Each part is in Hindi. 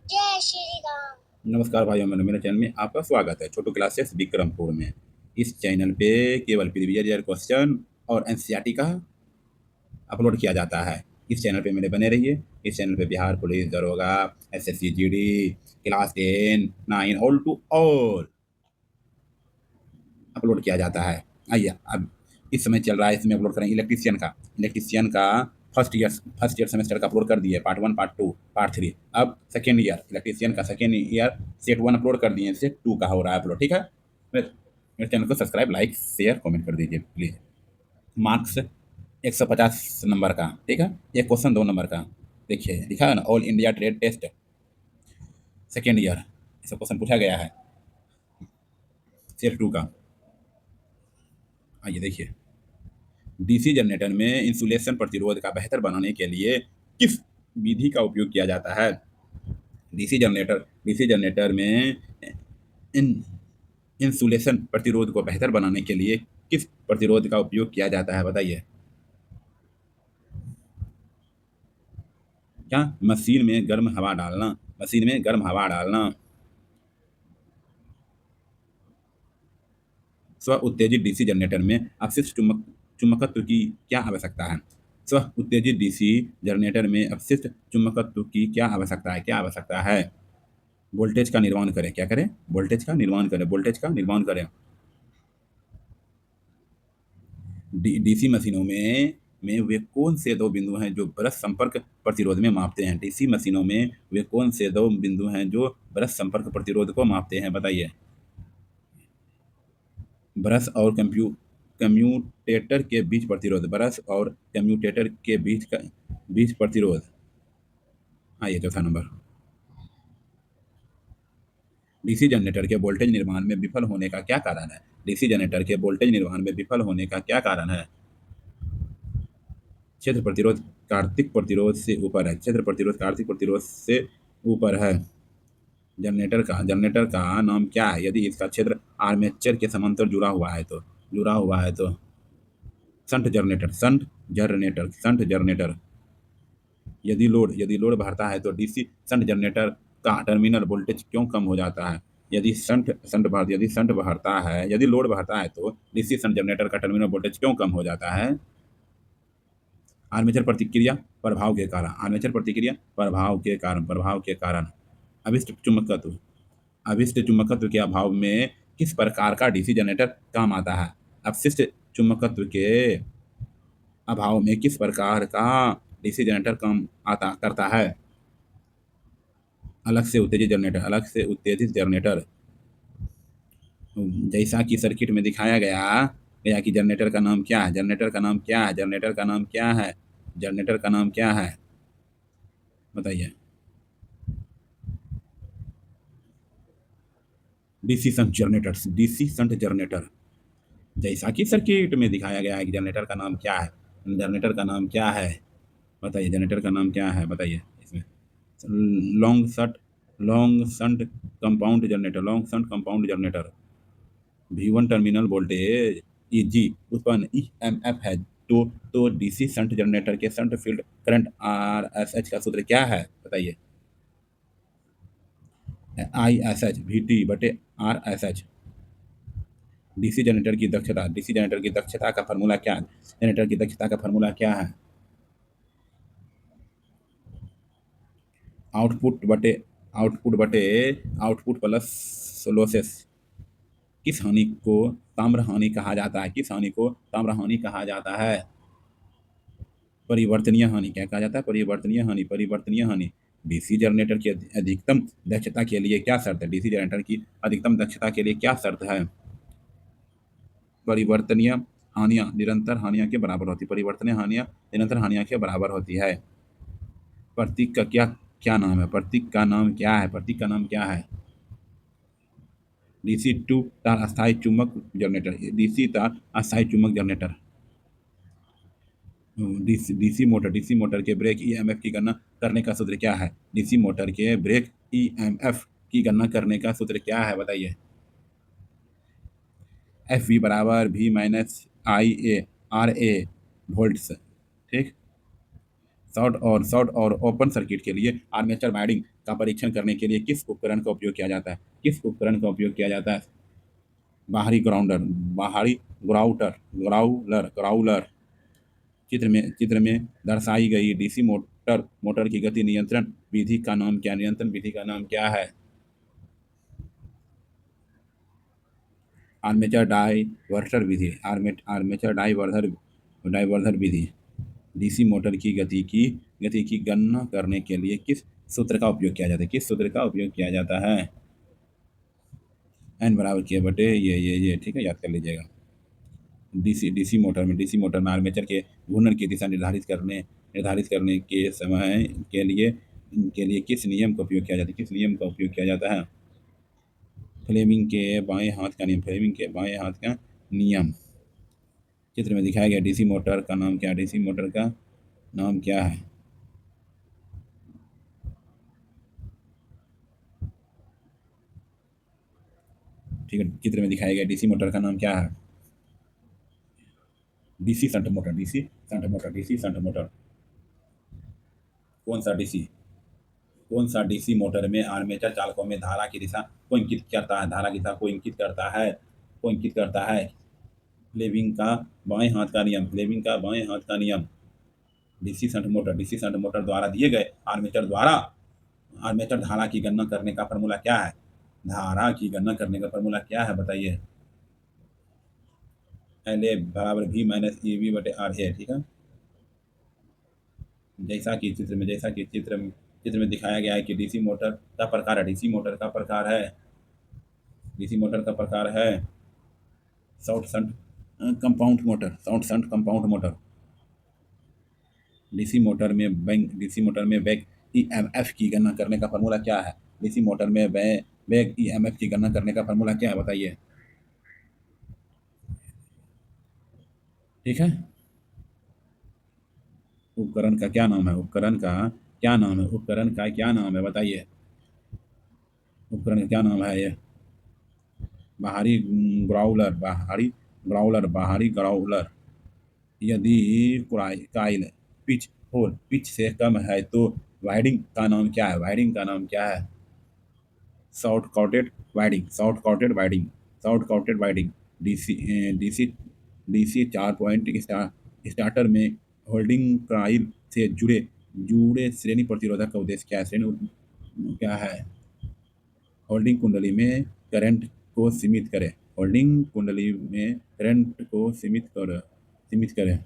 जय श्री राम। नमस्कार भाइयों बहनों, मेरे चैनल में आपका स्वागत है। छोटू क्लासेस विक्रमपुर में। इस चैनल पे केवल प्रीवियस ईयर क्वेश्चन और एनसीईआरटी का अपलोड किया जाता है। इस चैनल पे मेरे बने रहिए। इस चैनल पे बिहार पुलिस, दरोगा, SSC GD, class 10, 9 all to all upload किया जाता है। आइए, अब इस समय चल रहा है, इसमें अपलोड करें इलेक्ट्रीशियन का फर्स्ट ईयर सेमेस्टर का अपलोड कर दिए। Part 1, part 2, part 3। अब सेकेंड ईयर इलेक्ट्रीशियन का सेकेंड ईयर सेट 1 अपलोड कर दिए, सेट 2 का हो रहा है अपलोड। ठीक है, मेरे चैनल को सब्सक्राइब, लाइक, शेयर, कमेंट कर दीजिए प्लीज। मार्क्स 150 नंबर का। ठीक है, एक क्वेश्चन 2 नंबर का। देखिए लिखा है ना, all India trade test second year, ऐसा क्वेश्चन पूछा गया है सेट 2 का। आइए देखिए, डीसी जनरेटर में इंसुलेशन प्रतिरोध का बेहतर बनाने के लिए किस विधि का उपयोग किया जाता है? डीसी जनरेटर में इन इंसुलेशन प्रतिरोध को बेहतर बनाने के लिए किस प्रतिरोध का उपयोग किया जाता है, बताइए। क्या? मशीन में गर्म हवा डालना। स्व उत्तेजित डीसी जनरेटर में अपशिष्ट चुंबकत्व की क्या आवश्यकता है? स्व उत्तेजित डीसी जनरेटर में अपशिष्ट चुंबकत्व की क्या आवश्यकता है? वोल्टेज का निर्माण करें। क्या करें? वोल्टेज का निर्माण करें। डीसी मशीनों में वे कौन से दो बिंदु हैं जो ब्रश संपर्क प्रतिरोध में मापते हैं? डीसी मशीनों में वे कौन से दो बिंदु हैं जो ब्रश संपर्क प्रतिरोध को मापते हैं, बताइए। ब्रश और कम्यूटेटर के बीच प्रतिरोध। ब्रश और कम्यूटेटर के बीच प्रतिरोध। आइए चौथा नंबर। डीसी जनरेटर के वोल्टेज निर्माण में विफल होने का क्या कारण है? डीसी जनरेटर के वोल्टेज निर्माण में विफल होने का क्या कारण है? क्षेत्र प्रतिरोध कार्तिक प्रतिरोध से ऊपर है। क्षेत्र प्रतिरोध कार्तिक प्रतिरोध से ऊपर है। जनरेटर का नाम क्या है यदि इसका क्षेत्र आर्मेचर के समांतर जुड़ा हुआ है तो? Shunt generator. यदि लोड बढ़ता है तो डीसी संट जनरेटर का टर्मिनल वोल्टेज क्यों कम हो जाता है? यदि लोड बढ़ता है तो डीसी संट जनरेटर का टर्मिनल वोल्टेज क्यों कम हो जाता है? आर्मेचर प्रतिक्रिया प्रभाव के कारण। अभिष्ट चुंबकत्व अभिष्ट चुंबकत्व के अभाव में किस प्रकार का डीसी जनरेटर काम आता है? अपशिष्ट चुंबकत्व के अभाव में किस प्रकार का डीसी जनरेटर काम आता करता है? अलग से उत्तेजित जनरेटर। जैसा कि सर्किट में दिखाया गया गया कि जनरेटर का नाम क्या है? बताइए। DC shunt generator. जैसा कि सर्किट में दिखाया गया है कि जनरेटर का नाम क्या है? बताइए, जनरेटर का नाम क्या है, बताइए इसमें। Long shunt long shunt compound generator. V1 terminal voltage Eg उत्पन्न ईएमएफ है। तो डीसी शंट जनरेटर के शंट फील्ड करंट RSH का सूत्र क्या है, बताइए। ISH VT बटे RSH। डीसी जनरेटर की दक्षता का फॉर्मूला क्या है? जनरेटर की दक्षता का फॉर्मूला क्या है? आउटपुट बटे आउटपुट प्लस लॉसेस। किस हानि को ताम्र हानि कहा जाता है? परिवर्तनीय हानि। डीसी जनरेटर की अधिकतम दक्षता के लिए क्या शर्त है? परिवर्तनीय हानियां निरंतर हानियों के बराबर होती है। प्रतीक का क्या नाम है? डीसी टू तार अस्थायी चुंबक जनरेटर। डीसी मोटर के ब्रेक ईएमएफ की गणना करने का सूत्र क्या है? डीसी मोटर के ब्रेक ईएमएफ की गणना करने का सूत्र क्या है, बताइए। FV बराबर V-IA वोल्ट्स। ठीक। शॉर्ट और ओपन सर्किट के लिए आर्मेचर वायरिंग का परीक्षण करने के लिए किस उपकरण का उपयोग किया जाता है? किस उपकरण का उपयोग किया जाता है? बाहरी ग्राउंडर, बाहरी ग्राउटर, ग्राउलर। चित्र में दर्शाई गई डीसी मोटर की गति नियंत्रण विधि का नाम क्या? नियंत्रण विधि का नाम क्या है? आर्मेचर डाइवर्टर विधि, आर्मेचर डाइवर्टर विधि। डीसी मोटर की गति की गणना करने के लिए किस सूत्र का उपयोग किया जाता है? किस सूत्र का उपयोग किया जाता है? एन बराबर के बटे ये, ठीक है, याद कर लीजिएगा। डीसी मोटर में आर्मेचर के घूर्णन की दिशा निर्धारित करने के समय के लिए किस नियम का उपयोग किया जाता है? किस नियम का उपयोग किया जाता है? फ्लेमिंग के बाएं हाथ का नियम, फ्लेमिंग के बाएं हाथ का नियम। चित्र में दिखाया गया डीसी मोटर का नाम क्या? डीसी मोटर का नाम क्या है? ठीक है, चित्र में दिखाया गया डीसी मोटर का नाम क्या है? DC shunt motor, DC shunt motor, DC shunt motor. कौन सा डीसी कौन सा डीसी मोटर में आर्मेचर चालकों में धारा की दिशा को इंगित करता है? धारा की दिशा को इंगित करता है। फ्लेमिंग का बाएं हाथ का नियम, फ्लेमिंग का बाएं हाथ का नियम। डीसी शंट मोटर द्वारा दिए गए आर्मेचर धारा की गणना करने का फॉर्मूला क्या है? धारा की गणना करने का फॉर्मूला क्या है, बताइए? LA बराबर V माइनस EB बटे R है, ठीक है। जैसा कि चित्र में दिखाया गया है कि डीसी मोटर का प्रकार है, short shunt compound motor. DC motor में बैक ईएमएफ की गणना करने का फॉर्मूला क्या है? डीसी मोटर में बैक ईएमएफ की गणना करने का फॉर्मूला क्या है, बताइए? ठीक है। उपकरण का क्या नाम है? बताइए? उपकरण का क्या नाम है? ये बाहरी ग्राउलर। यदि काइल पिच से कम है तो वाइडिंग का नाम क्या है? शॉर्ट काउटेड winding. DC DC DC 4 point starter में होल्डिंग कॉइल से जुड़े श्रेणी प्रतिरोधक का उद्देश्य क्या है? होल्डिंग कुंडली में करंट को सीमित करें।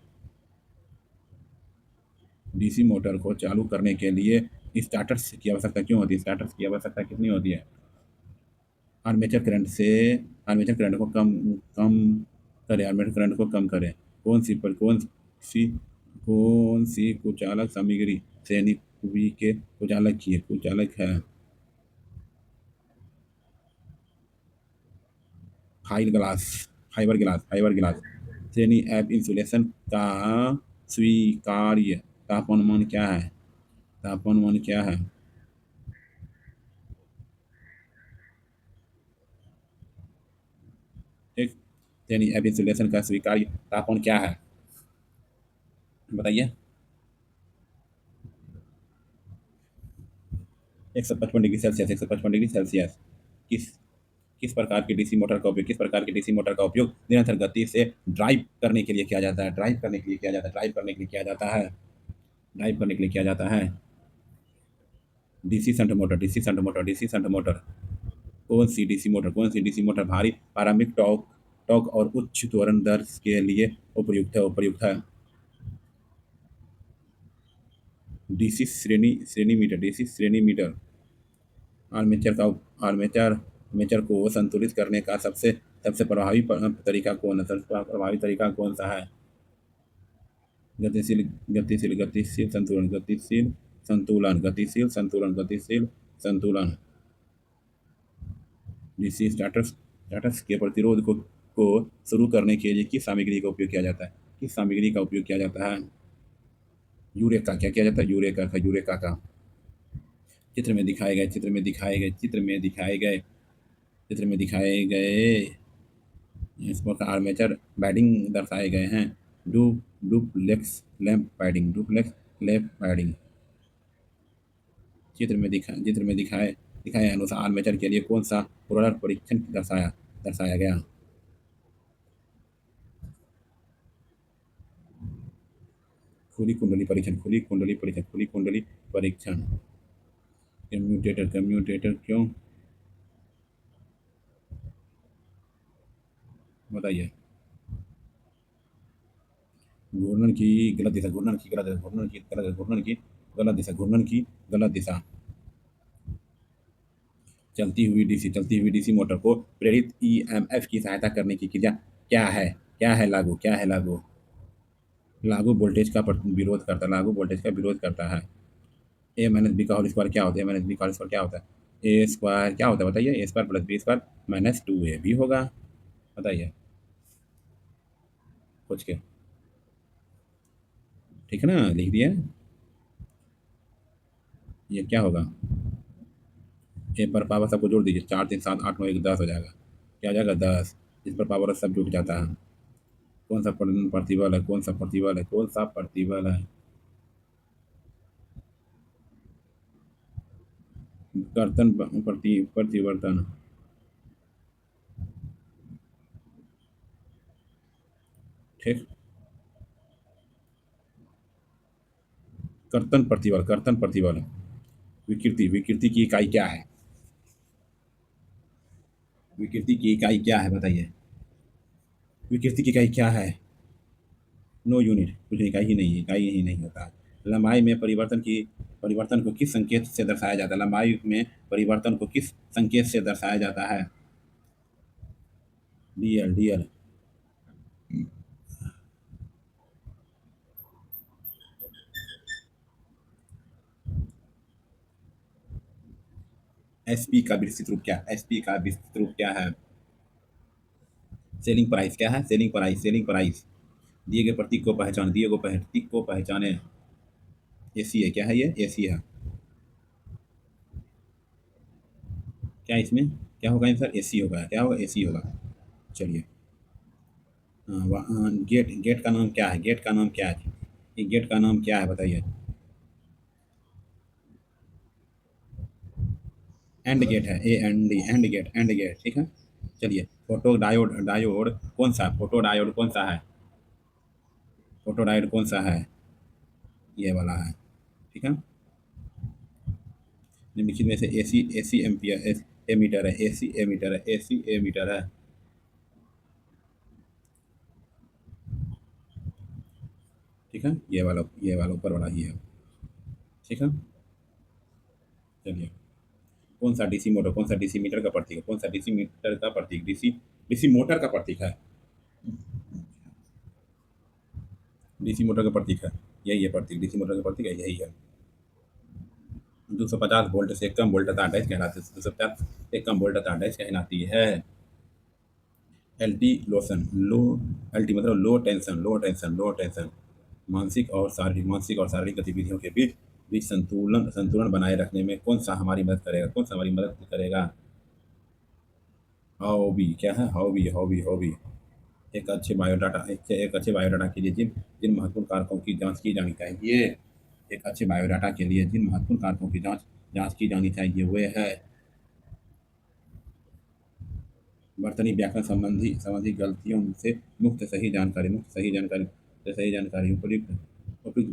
डीसी मोटर को चालू करने के लिए स्टार्टर्स की आवश्यकता क्यों होती है? स्टार्टर्स की आवश्यकता कितनी होती है? आर्मेचर करंट को कम करें। कौन सी कुचालक सामग्री श्रेणी बी के कुचालक है? Fibre glass. श्रेणी एफ इंसुलेशन का स्वीकार्य तापमान क्या है? एक श्रेणी एफ इंसुलेशन का स्वीकार्य तापमान क्या है, बताइए? 155 डिग्री सेल्सियस। किस किस प्रकार की डीसी मोटर का उपयोग निरंतर गति से ड्राइव करने के लिए किया जाता है? DC shunt motor. कौन सी डीसी मोटर भारी प्रारंभिक टॉर्क और उच्च त्वरण दर के लिए उपयुक्त है? डीसी श्रेणी मीटर। आर्मेचर को संतुलित करने का सबसे प्रभावी तरीका कौन सा है? गतिशील संतुलन। डीसी स्टार्टर्स के प्रतिरोध को शुरू करने के लिए किस सामग्री का उपयोग किया जाता है? यूरेका। क्या किया जाता है? यूरेका का। चित्र में दिखाए गए इस प्रकार आर्मेचर वाइंडिंग दर्शाए गए हैं। Duplex lamp winding. चित्र में दिखाए अनुसार आर्मेचर के लिए कौन सा रोलर परीक्षण दर्शाया गया। खुली कुंडली परीक्षण। कम्यूटेटर क्यों, बताइए। घूर्णन की गलत दिशा। चलती हुई डीसी मोटर को प्रेरित ईएमएफ की सहायता करने की क्रिया क्या है। क्या है लागू। लागू वोल्टेज का विरोध करता है। ए माइनस बी का होल स्क्वायर क्या होता है। ए स्क्वायर क्या होता है बताइए। A square plus B square minus 2 A B होगा। बताइए कुछ के। ठीक है ना, लिख दिया। ये क्या होगा। ए पर पावर सबको जोड़ दीजिए। 4 3 7 8 9 1 10 हो जाएगा। क्या हो जाएगा 10। इस पर पावर सब जुट जाता है। कौन सा प्रतिबल है। कौन सा प्रतिबल है। प्रतिवर्तन। ठीक। कर्तन प्रतिबल। विकृति की इकाई क्या है। विकृति की इकाई क्या है बताइए। विकृति की इकाई क्या है। नो यूनिट, कुछ इकाई ही नहीं होता। लंबाई में परिवर्तन को किस संकेत से दर्शाया जाता है। लंबाई में परिवर्तन को किस संकेत से दर्शाया जाता है। डीएल। एसपी का विस्तृत रूप क्या है। Selling price. दिए गए प्रतीक को पहचाने। एसी है, क्या है ये। एसी है। क्या इसमें क्या होगा आंसर। एसी होगा। क्या होगा, एसी होगा। चलिए। गेट का नाम क्या है। ये गेट का नाम क्या है बताइए। एंड गेट है। A N D and gate ठीक है। चलिए। डायोड कौन सा है। फोटो डायोड कौन सा है। ये वाला है। ठीक है। निम्नलिखित में से एसी एम्पियर एमीटर है। एसी एमीटर है। ठीक है। ये वाला ऊपर वाला ही है। ठीक है। चलिए। कौन सा डीसी मीटर का प्रतीक है। डीसी मोटर का प्रतीक है। डीसी मोटर का प्रतीक है। यही है प्रतीक। डीसी मोटर का प्रतीक है, यही है। 250 वोल्ट से कम वोल्टता डैश कहलाती है। 250 से कम वोल्टता डैश कहलाती है। एलटी लोशन लो। एलटी मतलब लो टेंशन। मानसिक और शारीरिक गतिविधियों के बीच बीच संतुलन बनाए रखने में कौन सा हमारी मदद करेगा। हॉबी। एक अच्छे बायोडाटा के लिए जिन जिन महत्वपूर्ण कारकों की जांच की जानी चाहिए। एक अच्छे बायोडाटा के लिए जिन महत्वपूर्ण कारकों की जांच जांच की जानी चाहिए वे है। वर्तनी व्याकरण संबंधी गलतियों से सही जानकारी उपयुक्त उपयुक्त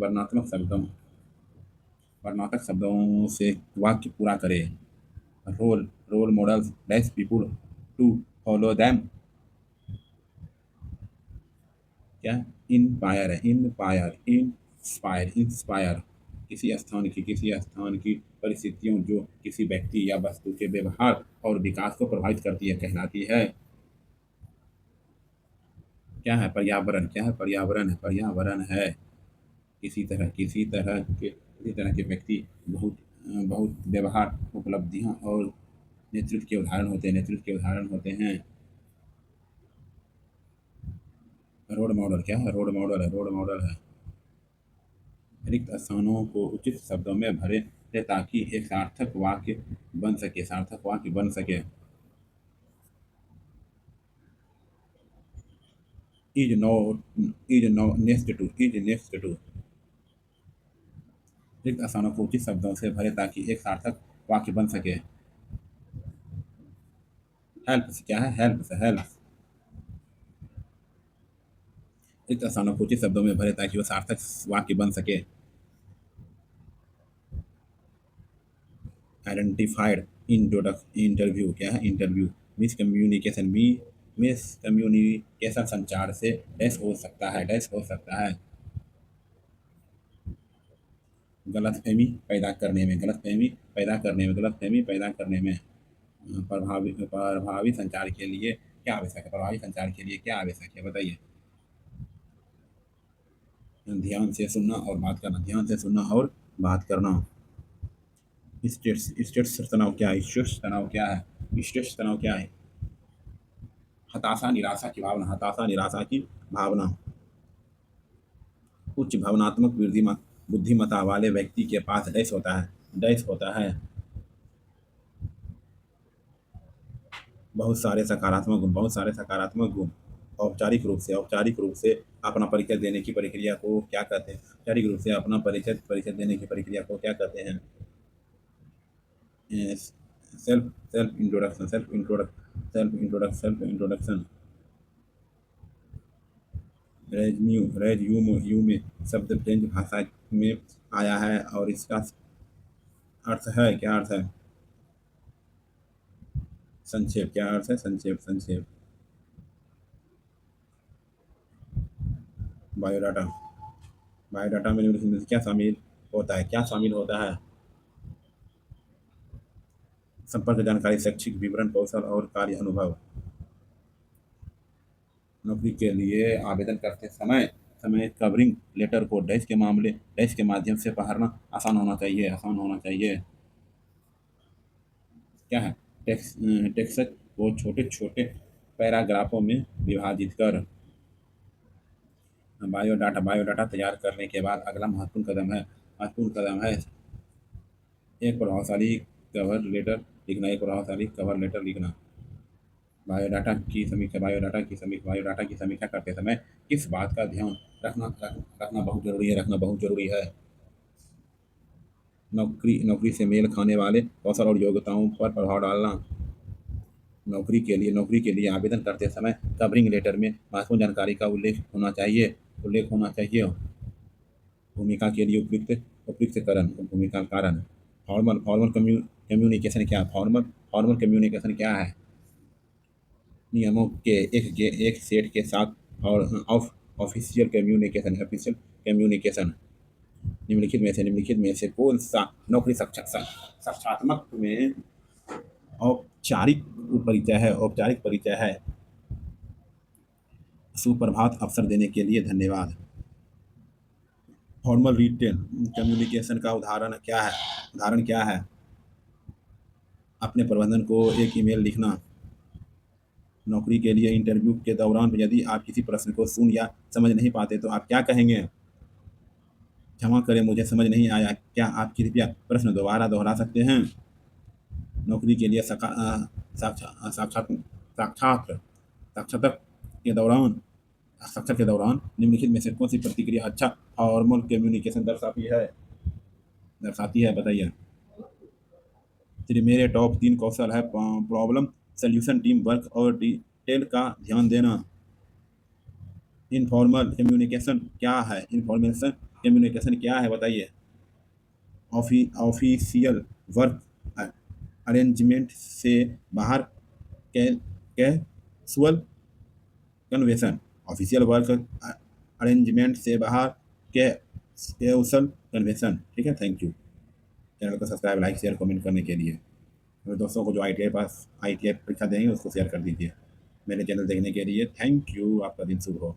वर्णात्मक शब्दों से वाक्य पूरा करें। Role models dash people to follow them. क्या इंपायर है। इंस्पायर किसी स्थान की परिस्थितियों जो किसी व्यक्ति या वस्तु के व्यवहार और विकास को प्रभावित करती है कहलाती है। क्या है पर्यावरण। पर्यावरण है। किसी तरह के व्यक्ति बहुत व्यवहार उपलब्धियां और नेतृत्व के उदाहरण होते हैं। रोड मॉडल है। रिक्त स्थानों को उचित शब्दों में भरे ताकि एक सार्थक वाक्य बन सके। Is no is no next to रिक्त स्थानों को उचित शब्दों से भरे ताकि एक सार्थक वाक्य बन सके। हेल्प से क्या है? हेल्प से हेल्प। रिक्त स्थानों को उचित शब्दों में भरे ताकि वो सार्थक वाक्य बन सके। आइडेंटिफाइड इंटरव्यू क्या है? इंटरव्यू। मिस कम्युनिकेशन संचार से डैश हो सकता है, डैश हो सकता है। गलतफहमी पैदा करने में, गलतफहमी पैदा करने में, गलतफहमी पैदा करने में। प्रभावी संचार के लिए क्या आवश्यक है? प्रभावी संचार के लिए क्या आवश्यक है बताइए। ध्यान से सुनना और बात करना, ध्यान से सुनना और बात करना। स्ट्रेस तनाव क्या है? स्ट्रेस तनाव क्या है? स्ट्रेस तनाव क्या है? हताशा निराशा की भावना, हताशा निराशा की भावना। उच्च भावनात्मक बुद्धिमत्ता वाले व्यक्ति के पास डैश होता है, डैश होता है। बहुत सारे सकारात्मक गुण, बहुत सारे सकारात्मक गुण। औपचारिक रूप से अपना परिचय देने की प्रक्रिया को क्या कहते हैं? औपचारिक रूप से अपना परिचय देने की प्रक्रिया को क्या कहते हैं? Self self introduction, self introduction. Resume में शब्द फ्रेंच भाषा में आया है और इसका अर्थ है, क्या अर्थ है? संक्षेप। क्या अर्थ है? संक्षेप, संक्षेप। बायोडाटा। बायोडाटा में निम्नलिखित में से क्या शामिल होता है? क्या शामिल होता है? संपर्क जानकारी, शैक्षिक विवरण, कौशल और कार्य अनुभव। नौकरी के लिए आवेदन करते समय समय कवरिंग लेटर को डैश के माध्यम से पढ़ना आसान होना चाहिए, आसान होना चाहिए। क्या है? टेक्स्ट को छोटे छोटे पैराग्राफों में विभाजित कर। बायोडाटा तैयार करने के बाद अगला महत्वपूर्ण कदम है एक प्रभावशाली कवर लेटर लिखना, एक प्रभावशाली कवर लेटर लिखना। बायोडाटा की समीक्षा करते समय किस बात का ध्यान रखना बहुत जरूरी है, रखना बहुत जरूरी है? नौकरी से मेल खाने वाले कौशल और योग्यताओं पर प्रभाव डालना। नौकरी के लिए आवेदन करते समय कवरिंग लेटर में महत्वपूर्ण जानकारी का उल्लेख होना चाहिए। भूमिका के लिए उपयुक्त भूमिका कारण। फॉर्मल कम्युनिकेशन क्या? फॉर्मल कम्युनिकेशन क्या है? नियमों के एक सेट के साथ और ऑफिशियल कम्युनिकेशन। निम्नलिखित में से कौन सा नौकरी साक्षात्मक में औपचारिक औपचारिक परिचय है? सुप्रभात, अवसर देने के लिए धन्यवाद। फॉर्मल रिटेन कम्युनिकेशन का उदाहरण क्या है? अपने प्रबंधन को एक ईमेल लिखना। नौकरी के लिए इंटरव्यू के दौरान यदि आप किसी प्रश्न को सुन या समझ नहीं पाते तो आप क्या कहेंगे? क्षमा करें, मुझे समझ नहीं आया, क्या आप कृपया प्रश्न दोबारा दोहरा सकते हैं? नौकरी के लिए साक्षात्कार के दौरान निम्नलिखित में से कौन सी प्रतिक्रिया अच्छा फॉर्मल कम्युनिकेशन दर्शाती है बताइए। चलिए, मेरे टॉप 3 कौशल है प्रॉब्लम सॉल्यूशन, टीम वर्क और डिटेल का ध्यान देना। इनफॉर्मल कम्युनिकेशन क्या है? इनफॉर्मेशन कम्युनिकेशन क्या है बताइए। ऑफिशियल वर्क अरेंजमेंट से बाहर casual convention. Official work arrangement से बाहर कैजुअल कन्वेंशन। ठीक है, थैंक यू। चैनल को सब्सक्राइब, लाइक, शेयर, कमेंट करने के लिए। मेरे दोस्तों को जो ITI परीक्षा देंगे उसको शेयर कर दीजिए। मेरे चैनल देखने के लिए थैंक यू। आपका दिन शुभ हो।